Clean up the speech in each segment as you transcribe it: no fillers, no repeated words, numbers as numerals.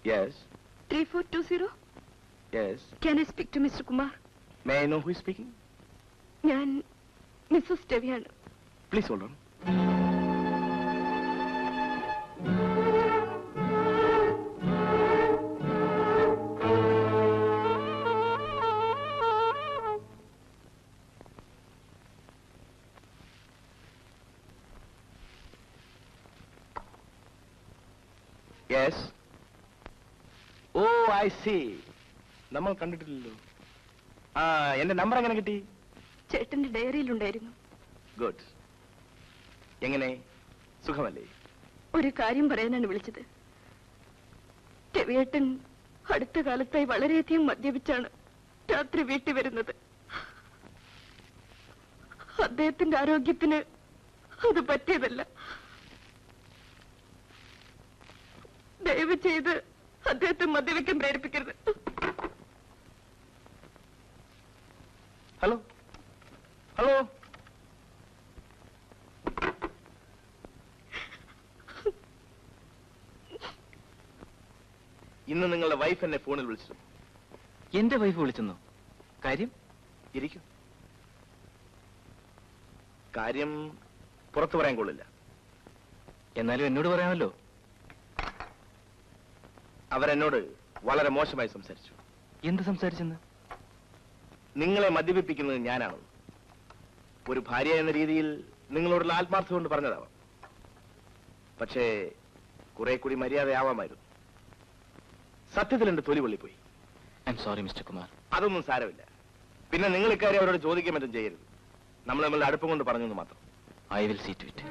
Yes. 3420? Yes. Can I speak to Mr. Kumar? May I know who is speaking? ഞാൻ Mrs രവിയാണ്. Please hold on. Yes. Oh, I see. നമ്മൾ കണ്ടിട്ടില്ലല്ലോ. എന്റെ number എങ്ങനെ കിട്ടി? ചേട്ടന്റെ ഡയറിയിലുണ്ടായിരുന്നു. Good. എങ്ങനെ, സുഖമല്ലേ? ഒരു കാര്യം പറയാനാണ് വിളിച്ചത്. രവിയേട്ടൻ അടുത്ത കാലത്തായി വളരെയധികം മദ്യപിച്ചാണ് രാത്രി വീട്ടിൽ വരുന്നത്. അദ്ദേഹത്തിന്റെ ആരോഗ്യത്തിന് അത് പറ്റിയതല്ല. ദയവ് ചെയ്ത് അദ്ദേഹത്തെ മദ്യപിക്കാൻ പ്രേരിപ്പിക്കരുത്. Hello hello. ഇന്ന് നിങ്ങളുടെ വൈഫ് എന്നെ ഫോണിൽ വിളിച്ചു. എന്റെ വൈഫ് വിളിച്ചെന്നോ? കാര്യം? ഇരിക്കും. കാര്യം പുറത്തു പറയാൻ കൊള്ളില്ല. എന്നാലും എന്നോട് പറയാമല്ലോ. അവരെന്നോട് വളരെ മോശമായി സംസാരിച്ചു. എന്ത് സംസാരിച്ചെന്ന്? നിങ്ങളെ മദ്യപിപ്പിക്കുന്നത് ഞാനാണ്. ഒരു ഭാര്യ എന്ന രീതിയിൽ നിങ്ങളോടുള്ള ആത്മാർത്ഥം കൊണ്ട് പറഞ്ഞതാവാം. പക്ഷേ കുറെ കൂടി മര്യാദയാവാമായിരുന്നു. സത്യത്തിൽ എന്റെ തൊലി പൊള്ളിപ്പോയി. I am sorry mister Kumar. അതൊന്നും സാരമില്ല. പിന്നെ നിങ്ങൾ ഇക്കാര്യം അവരോട് ചോദിക്കാൻ പറ്റും ചെയ്യരുത്. നമ്മൾ നമ്മളുടെ അടുപ്പം കൊണ്ട് പറഞ്ഞെന്ന് മാത്രം. I will see to it.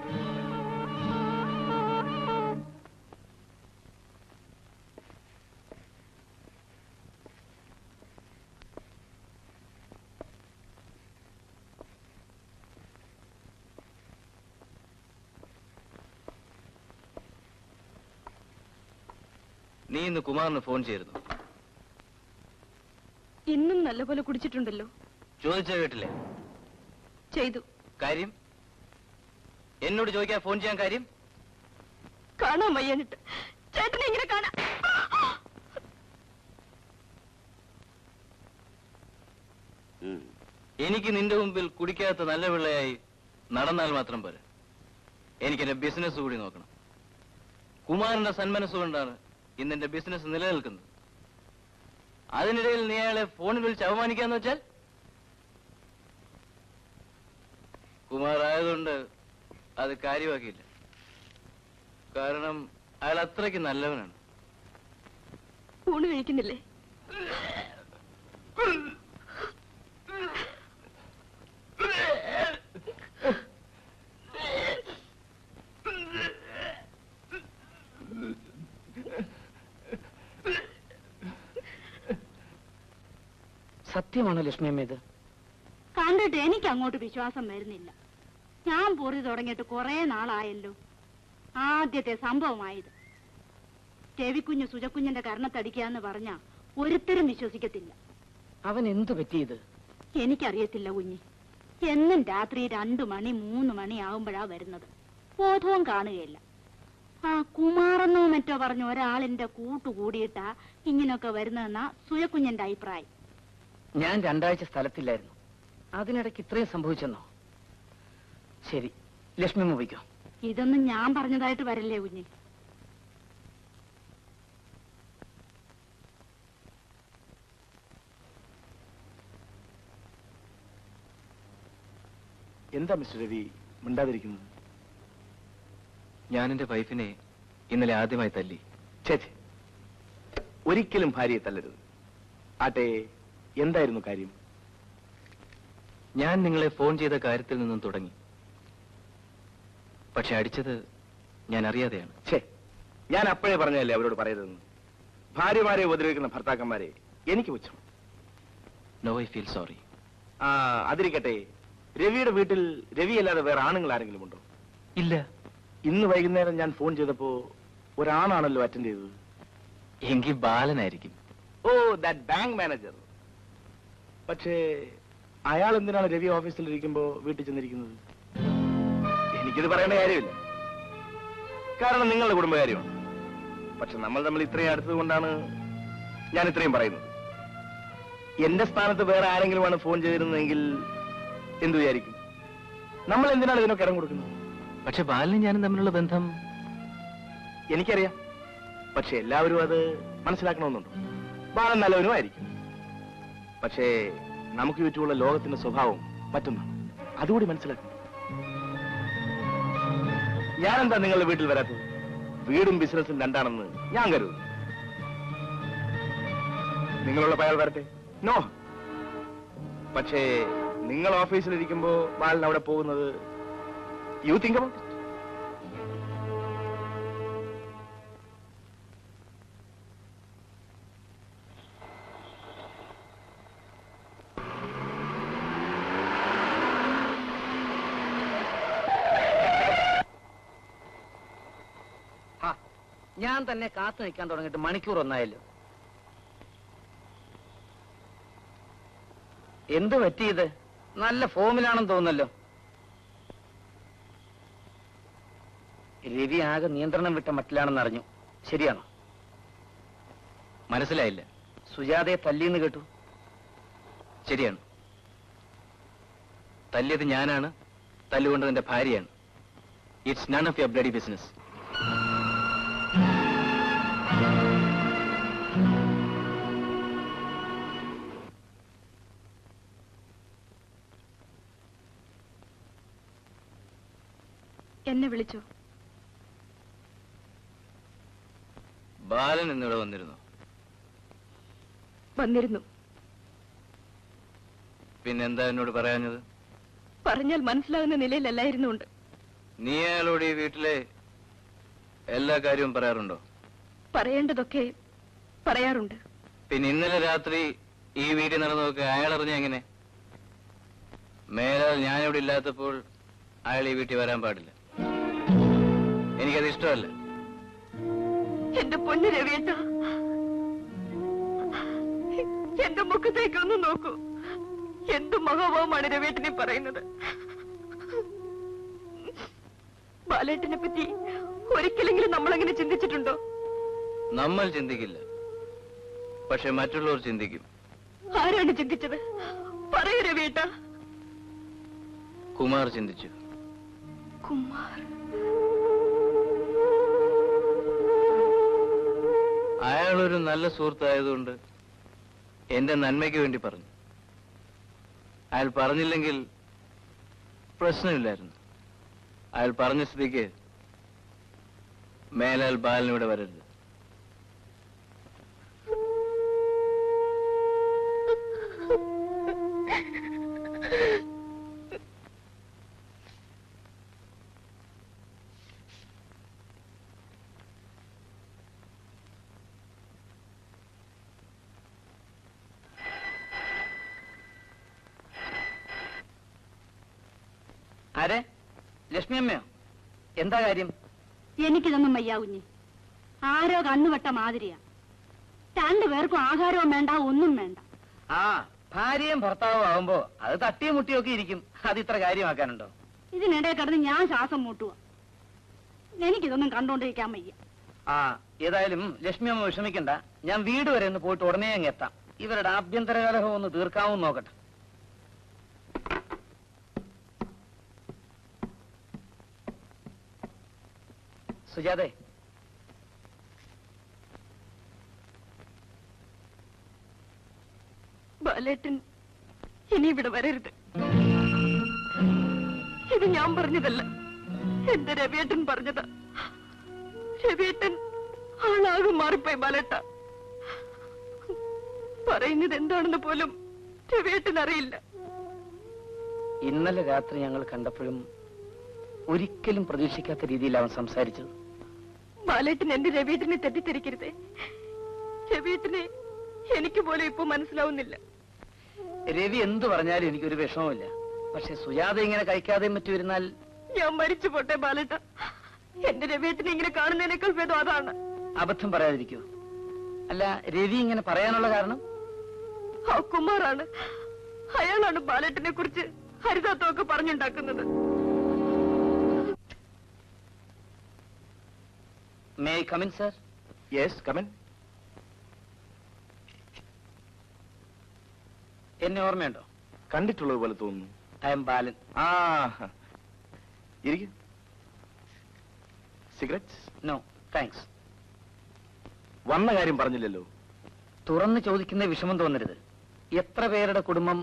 നീ ഇന്ന് കുമാറിന് ഫോൺ ചെയ്തിരുന്നു? ഇന്നും നല്ലപോലെ കുടിച്ചിട്ടുണ്ടല്ലോ. ചോദിച്ചാ കേട്ടില്ലേ? ചെയ്തു. കാര്യം? എന്നോട് ചോദിക്കാൻ ഫോൺ ചെയ്യാൻ കാര്യം? കാണാൻ വയ്യാനിട്ട്. ചേട്ടനെ ഇങ്ങനെ കാണാം. എനിക്ക് നിന്റെ മുമ്പിൽ കുടിക്കാത്ത നല്ല പിള്ളയായി നടന്നാൽ മാത്രം പോരെ. എനിക്കെന്റെ ബിസിനസ് കൂടി നോക്കണം. കുമാറിന്റെ സന്മനസ്സുകൊണ്ടാണ് ഇന്നെന്റെ ബിസിനസ് നിലനിൽക്കുന്നത്. അതിനിടയിൽ നീ അയാളെ ഫോണിൽ വിളിച്ച് അവമാനിക്കാന്ന് വെച്ചാൽ? കുമാർ ആയതുകൊണ്ട് അത് കാര്യമാക്കിയില്ല. കാരണം അയാൾ അത്രയ്ക്ക് നല്ലവനാണ്. ഊണ് കഴിക്കുന്നില്ലേ? സത്യമാണോ ലക്ഷ്മിയമ്മ ഇത്? കണ്ടിട്ട് എനിക്ക് അങ്ങോട്ട് വിശ്വാസം വരുന്നില്ല. ഞാൻ പൊറി തുടങ്ങിയിട്ട് കുറെ നാളായല്ലോ. ആദ്യത്തെ സംഭവമായത്. രവിക്കുഞ്ഞ് സുജക്കുഞ്ഞിന്റെ കർണത്തടിക്കാന്ന് പറഞ്ഞാ ഒരുത്തരും വിശ്വസിക്കത്തില്ല. അവൻ എന്തു പറ്റിയത്? എനിക്കറിയത്തില്ല കുഞ്ഞി. എന്നും രാത്രി 2 മണി 3 മണി ആകുമ്പോഴാ വരുന്നത്. ബോധവും കാണുകയില്ല. ആ കുമാറെന്നോ മറ്റോ പറഞ്ഞ ഒരാളിന്റെ കൂട്ടുകൂടിയിട്ടാ ഇങ്ങനൊക്കെ വരുന്നതെന്നാ സുജക്കുഞ്ഞിന്റെ അഭിപ്രായം. ഞാൻ 2 ആഴ്ച സ്ഥലത്തില്ലായിരുന്നു. അതിനിടയ്ക്ക് ഇത്രയും സംഭവിച്ചെന്നോ? ശരി, ലക്ഷ്മി മുവിക്കോ. ഇതൊന്നും ഞാൻ പറഞ്ഞതായിട്ട് വരല്ലേ കുഞ്ഞി. എന്താ മിസ്റ്റർ രവി മിണ്ടാതിരിക്കുന്നത്? ഞാൻ എന്റെ വൈഫിനെ ഇന്നലെ ആദ്യമായി തല്ലി. ചേച്ചി, ഒരിക്കലും ഭാര്യയെ തല്ലരുത്. ആട്ടെ, എന്തായിരുന്നു കാര്യം? ഞാൻ നിങ്ങളെ ഫോൺ ചെയ്ത കാര്യത്തിൽ നിന്നും തുടങ്ങി. പക്ഷെ അടിച്ചത് ഞാൻ അറിയാതെയാണ്. ഞാൻ അപ്പോഴേ പറഞ്ഞതല്ലേ അവരോട് പറയരുതെന്ന്. ഭാര്യമാരെ ഉപദ്രവിക്കുന്ന ഭർത്താക്കന്മാരെ എനിക്ക് പുച്ഛം. No, I feel sorry. അതിരിക്കട്ടെ, രവിയുടെ വീട്ടിൽ രവി അല്ലാതെ വേറെ ആണുങ്ങൾ ആരെങ്കിലും ഉണ്ടോ? ഇല്ല. ഇന്ന് വൈകുന്നേരം ഞാൻ ഫോൺ ചെയ്തപ്പോ ഒരാണാണല്ലോ അറ്റൻഡ് ചെയ്തത്. എങ്കിൽ ബാലനായിരിക്കും. ഓ, ദാറ്റ് ബാങ്ക് മാനേജർ. പക്ഷേ അയാൾ എന്തിനാണ് രവി ഓഫീസിലിരിക്കുമ്പോ വീട്ടിൽ ചെന്നിരിക്കുന്നത്? എനിക്കിത് പറയേണ്ട കാര്യമില്ല. കാരണം നിങ്ങളുടെ കുടുംബകാര്യമാണ്. പക്ഷെ നമ്മൾ തമ്മിൽ ഇത്രയും അടുത്തത് കൊണ്ടാണ് ഞാൻ ഇത്രയും പറയുന്നത്. എന്റെ സ്ഥാനത്ത് വേറെ ആരെങ്കിലുമാണ് ഫോൺ ചെയ്തിരുന്നതെങ്കിൽ എന്തു വിചാരിക്കും? നമ്മൾ എന്തിനാണ് ഇതിനൊക്കെ ഇടം കൊടുക്കുന്നത്? പക്ഷെ ബാലനും ഞാനും തമ്മിലുള്ള ബന്ധം എനിക്കറിയാം. പക്ഷെ എല്ലാവരും അത് മനസ്സിലാക്കണമെന്നുണ്ടോ? ബാലൻ നല്ലവനുമായിരിക്കും. പക്ഷേ നമുക്ക് ചുറ്റുമുള്ള ലോകത്തിന്റെ സ്വഭാവം മറ്റൊന്നാണ്. അതുകൂടി മനസ്സിലാക്കണം. ഞാനെന്താ നിങ്ങളുടെ വീട്ടിൽ വരാത്തത്? വീടും ബിസിനസ്സും രണ്ടാണെന്ന് ഞാൻ കരുതുന്നു. നിങ്ങളുള്ള അയാൾ വരട്ടെ, നോ. പക്ഷേ നിങ്ങൾ ഓഫീസിലിരിക്കുമ്പോ ബാലൻ അവിടെ പോകുന്നത് യു തിങ്ക് അബൌട്ട് ഇറ്റ്. ഞാൻ തന്നെ കാത്തു നിൽക്കാൻ തുടങ്ങിയിട്ട് മണിക്കൂർ ഒന്നായല്ലോ. എന്തു പറ്റിയത്? നല്ല ഫോമിലാണെന്ന് തോന്നുന്നല്ലോ. രവി ആകെ നിയന്ത്രണം വിട്ട മട്ടിലാണെന്ന് അറിഞ്ഞു. ശരിയാണോ? മനസ്സിലായില്ല. സുജാതയെ തല്ലിന്ന് കേട്ടു. ശരിയാണ്. തല്ലിയത് ഞാനാണ്. തല്ലുകൊണ്ടത് എന്റെ ഭാര്യയാണ്. It's none of your bloody business. എന്നെ വിളിച്ചോ? ബാലൻ എന്നിവിടെ വന്നിരുന്നു. വന്നിരുന്നു. പിന്നെന്താ എന്നോട് പറയാഞ്ഞത്? പറഞ്ഞാൽ മനസ്സിലാകുന്ന നിലയിലല്ലായിരുന്നുണ്ട്. നീ അയാളോട് ഈ വീട്ടിലെ എല്ലാ കാര്യവും പറയാറുണ്ടോ? പറയേണ്ടതൊക്കെ പറയാറുണ്ട്. പിന്നെ ഇന്നലെ രാത്രി ഈ വീട്ടിൽ നടന്നതൊക്കെ അയാൾ അറിഞ്ഞ എങ്ങനെ? മേലാൽ ഞാനിവിടെ ഇല്ലാത്തപ്പോൾ അയാൾ ഈ വീട്ടിൽ വരാൻ പാടില്ല. എനിക്കത് ഇഷ്ടമല്ല. എന്റെ പൊന്നു രവിയേട്ട, എന്റെ മുഖത്തേക്കൊന്ന് നോക്കൂ. എന്ത് മഹാഭാവമാണ് രവിയേട്ടനെ പറയുന്നത്. ബാലേട്ടനെ പറ്റി ഒരിക്കലെങ്കിലും നമ്മളങ്ങനെ ചിന്തിച്ചിട്ടുണ്ടോ? നമ്മൾ ചിന്തിക്കില്ല, പക്ഷെ മറ്റുള്ളവർ ചിന്തിക്കും. ആരാണ് ചിന്തിച്ചത്? പറയൂ രവിയേട്ട. കുമാർ ചിന്തിച്ചു. കുമാർ? അയാളൊരു നല്ല സുഹൃത്തായതുകൊണ്ട് എന്റെ നന്മയ്ക്ക് വേണ്ടി പറഞ്ഞു. അയാൾ പറഞ്ഞില്ലെങ്കിൽ പ്രശ്നമില്ലായിരുന്നു. അയാൾ പറഞ്ഞ സ്ഥിതിക്ക് മേലാൽ ബാലനിവിടെ വരരുത്. ആരെ? ലക്ഷ്മി അമ്മയോ? എന്താ കാര്യം? എനിക്കിതൊന്നും വയ്യ കുഞ്ഞ്. ആരോ കണ്ണുവെട്ട മാതിരിയാ. രണ്ടുപേർക്കും ആഹാരവും വേണ്ട, ഒന്നും വേണ്ട. ആ, ഭാര്യയും ഭർത്താവും ആവുമ്പോ അത് തട്ടിയും മുട്ടിയൊക്കെ ഇരിക്കും. അത് ഇത്ര കാര്യമാക്കാനുണ്ടോ? ഇതിനിടെ കിടന്ന് ഞാൻ ശ്വാസം മുട്ടുക. എനിക്കിതൊന്നും കണ്ടോണ്ടിരിക്കാൻ വയ്യ. ആ, ഏതായാലും ലക്ഷ്മി അമ്മ വിഷമിക്കണ്ട. ഞാൻ വീട് വരെ ഒന്ന് പോയിട്ട് ഉടനെ അങ്ങ് എത്താം. ഇവരുടെ ആഭ്യന്തര കലഹം ഒന്ന് തീർക്കാമെന്ന് നോക്കട്ടെ. സുജാതെ, ബാലേട്ടൻ ഇനി ഇവിടെ വരരുത്. ഇത് ഞാൻ പറഞ്ഞതല്ല, എന്റെ രവിയേട്ടൻ പറഞ്ഞതാ. രവിയേട്ടൻ ആളാകെ മാറിപ്പോയി ബാലേട്ട. പറയുന്നത് എന്താണെന്ന് പോലും രവിയേട്ടൻ അറിയില്ല. ഇന്നലെ രാത്രി ഞങ്ങൾ കണ്ടപ്പോഴും ഒരിക്കലും പ്രതീക്ഷിക്കാത്ത രീതിയിൽ അവൻ സംസാരിച്ചത്. ബാലേട്ടൻ എന്റെ രവിയേട്ടനെ തെറ്റിദ്ധരിക്കരുതേ. രവിയേട്ടനെ എനിക്ക് പോലും ഇപ്പൊ മനസ്സിലാവുന്നില്ല. രവി എന്തു പറഞ്ഞാലും എനിക്കൊരു വിഷമമില്ല. പക്ഷെ സുജാത ഇങ്ങനെ കഴിക്കാതെയും മറ്റു വരുന്നാൽ ഞാൻ മരിച്ചു പോട്ടെ ബാലേട്ട. എന്റെ രവിയേട്ടനെ ഇങ്ങനെ കാണുന്നതിനേക്കാൾ ഭേദം അതാണ്. അബദ്ധം പറയാതിരിക്കൂ. അല്ല, രവി ഇങ്ങനെ പറയാനുള്ള കാരണം? ആ കുമാറാണ്. അയാളാണ് ബാലേട്ടനെ കുറിച്ച് ഹരിതാത്വമൊക്കെ പറഞ്ഞുണ്ടാക്കുന്നത്. May I come in, sir? Yes come in. എന്നെ ഓർമ്മയുണ്ടോ? കണ്ടിട്ടുള്ളത് പോലെ തോന്നുന്നു. I am Balan. ആ ഇരിക്കും. സിഗരറ്റ്? No thanks. വന്ന കാര്യം പറഞ്ഞില്ലല്ലോ. തുറന്ന് ചോദിക്കുന്ന വിഷമം തോന്നരുത്. എത്ര പേരുടെ കുടുംബം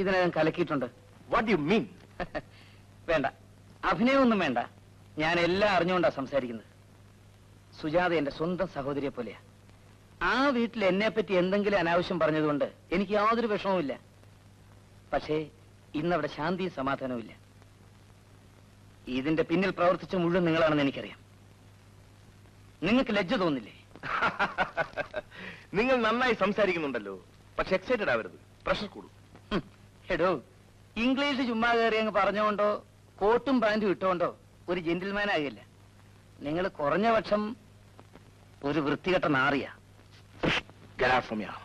ഇതിനകം കലക്കിയിട്ടുണ്ട്? What you mean? വേണ്ട, അഭിനയമൊന്നും വേണ്ട. ഞാൻ എല്ലാം അറിഞ്ഞുകൊണ്ടാ സംസാരിക്കുന്നത്. സുജാത എന്റെ സ്വന്തം സഹോദരിയെ പോലെയാ. ആ വീട്ടിൽ എന്നെ പറ്റി എന്തെങ്കിലും അനാവശ്യം പറഞ്ഞതുകൊണ്ട് എനിക്ക് യാതൊരു വിഷമവുമില്ല. പക്ഷേ ഇന്നവിടെ ശാന്തിയും സമാധാനവും ഇല്ല. ഇതിന്റെ പിന്നിൽ പ്രവർത്തിച്ച മുഴുവൻ നിങ്ങളാണെന്ന് എനിക്കറിയാം. നിങ്ങൾക്ക് ലജ്ജ തോന്നില്ലേ? നിങ്ങൾ നന്നായി സംസാരിക്കുന്നുണ്ടല്ലോ, പക്ഷെ എക്സൈറ്റഡ് ആവരുത്, പ്രഷർ കൂടും. എടോ, ഇംഗ്ലീഷ് ചുമ്മാ കയറി അങ്ങ് പറഞ്ഞുകൊണ്ടോ കോട്ടും പാന്റും ഇട്ടുകൊണ്ടോ ഒരു ജെന്റിൽമാൻ ആകില്ല. നിങ്ങൾ കുറഞ്ഞ പക്ഷം ഒരു വൃത്തികെട്ട നാറിയ. Get out from here.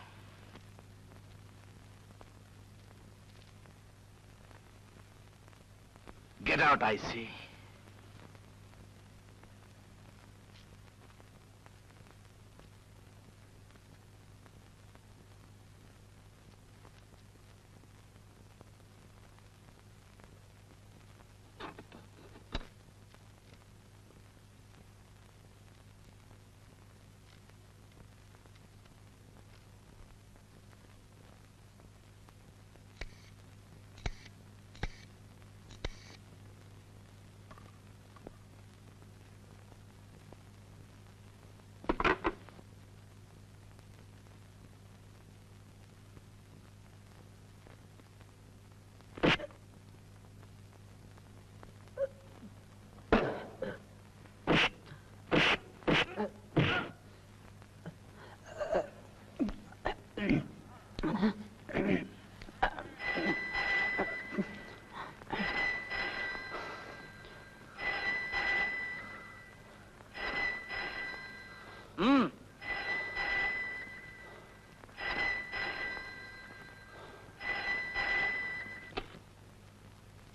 Get out, I say.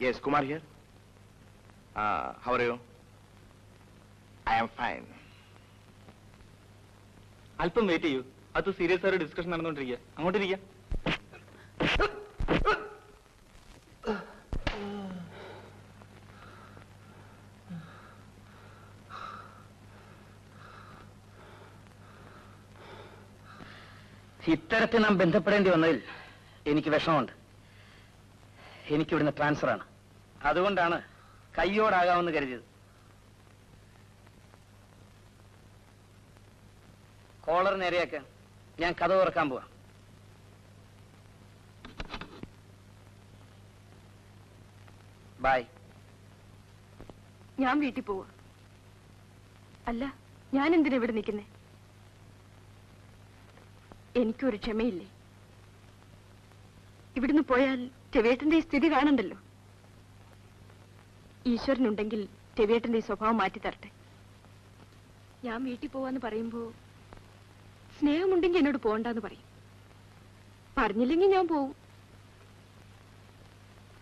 Yes, Kumar here. How are you? I am fine. അല്പം വെയിറ്റ് ചെയ്യൂ. അത് സീരിയസ് ആയ ഡിസ്കഷൻ നടന്നുകൊണ്ടിരിക്കുക. അങ്ങോട്ടിരിക്കുക. ഇത്തരത്തിൽ നാം ബന്ധപ്പെടേണ്ടി വന്നതിൽ എനിക്ക് വിഷമമുണ്ട്. എനിക്കിവിടുന്ന് ട്രാൻസ്ഫറാണ്. അതുകൊണ്ടാണ് കയ്യോടാകാമെന്ന് കരുതിയത്. കോളർ നേരെയാക്കാൻ ഞാൻ കഥ തുറക്കാൻ പോവാ. ബൈ. ഞാൻ വീട്ടിൽ പോവാ. അല്ല, ഞാൻ എന്തിനാ ഇവിടെ നിൽക്കുന്നേ? എനിക്കൊരു ക്ഷമയില്ലേ? ഇവിടുന്ന് പോയാൽ രവിയേട്ടന്റെ ഈ സ്ഥിതി കാണണ്ടല്ലോ. ഈശ്വരനുണ്ടെങ്കിൽ രവിയേട്ടന്റെ ഈ സ്വഭാവം മാറ്റി തരട്ടെ. ഞാൻ വീട്ടിൽ പോവാന്ന് പറയുമ്പോ സ്നേഹമുണ്ടെങ്കിൽ എന്നോട് പോകണ്ടെന്ന് പറയും. പറഞ്ഞില്ലെങ്കിൽ ഞാൻ പോവും.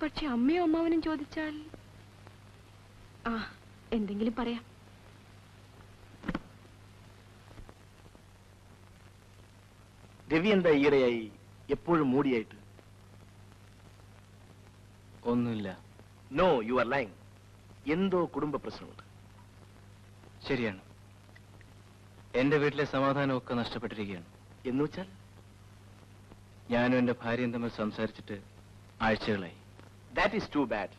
പക്ഷെ അമ്മയോ അമ്മാവനും ചോദിച്ചാൽ എന്തെങ്കിലും പറയാം. രവി എന്താ ഈയിടെയായി എപ്പോഴും മൂടിയായിട്ട്? ഒന്നുമില്ല. No, you are lying. എന്തോ കുടുംബ പ്രശ്നമുണ്ട്. ശരിയാണ്. എന്റെ വീട്ടിലെ സമാധാനമൊക്കെ നഷ്ടപ്പെട്ടിരിക്കുകയാണ്. എന്ന് വെച്ചാൽ? ഞാനും എന്റെ ഭാര്യയും തമ്മിൽ സംസാരിച്ചിട്ട് ആഴ്ചകളായി. That is too bad.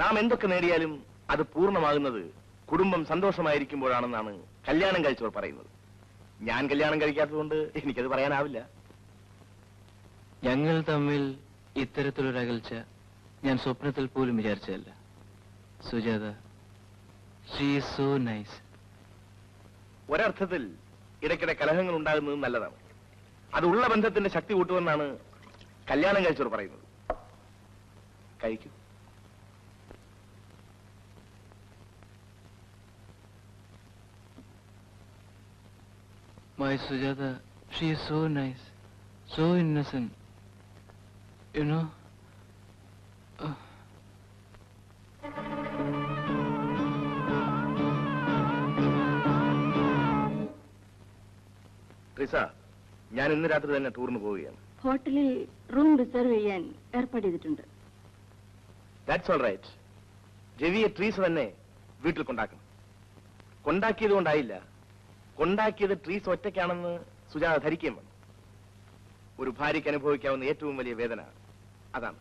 നാം എന്തൊക്കെ നേടിയാലും അത് പൂർണ്ണമാകുന്നത് കുടുംബം സന്തോഷമായിരിക്കുമ്പോഴാണെന്നാണ് കല്യാണം കഴിച്ചവർ പറയുന്നത്. ഞാൻ കല്യാണം കഴിക്കാത്തതുകൊണ്ട് എനിക്കത് പറയാനാവില്ല. ഞങ്ങൾ തമ്മിൽ ഇത്തരത്തിലൊരു അകൽച്ച ഞാൻ സ്വപ്നത്തിൽ പോലും വിചാരിച്ചതല്ല. Sujatha, she is so nice. ഒരർത്ഥത്തിൽ ഇടയ്ക്കിടെ കലഹങ്ങൾ ഉണ്ടാകുന്നത് നല്ലതാണ്. അതുള്ള ബന്ധത്തിന്റെ ശക്തി കൂട്ടുമെന്നാണ് കല്യാണം കഴിച്ചവർ പറയുന്നത്. കഴിക്കൂ. My Sujata, she is so nice, so innocent. You know? Treesa, ഞാൻ ഇന്ന് രാത്രി തന്നെ ടൂറിന് പോവുകയാണ്. ഹോട്ടലിൽ റൂം റിസർവ് ചെയ്യാൻ ഏർപ്പാട് ചെയ്തിട്ടുണ്ട്. That's all right. രവിയെ ട്രീസ തന്നെ വീട്ടിൽ കൊണ്ടാക്കണം. കൊണ്ടാക്കിയത് കൊണ്ടായില്ല, കൊണ്ടാക്കിയത് ട്രീസ് ഒറ്റയ്ക്കാണെന്ന് സുജാത ധരിക്കുകയും വേണം. ഒരു ഭാര്യയ്ക്ക് അനുഭവിക്കാവുന്ന ഏറ്റവും വലിയ വേദന അതാണ്.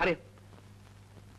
അറിയാം.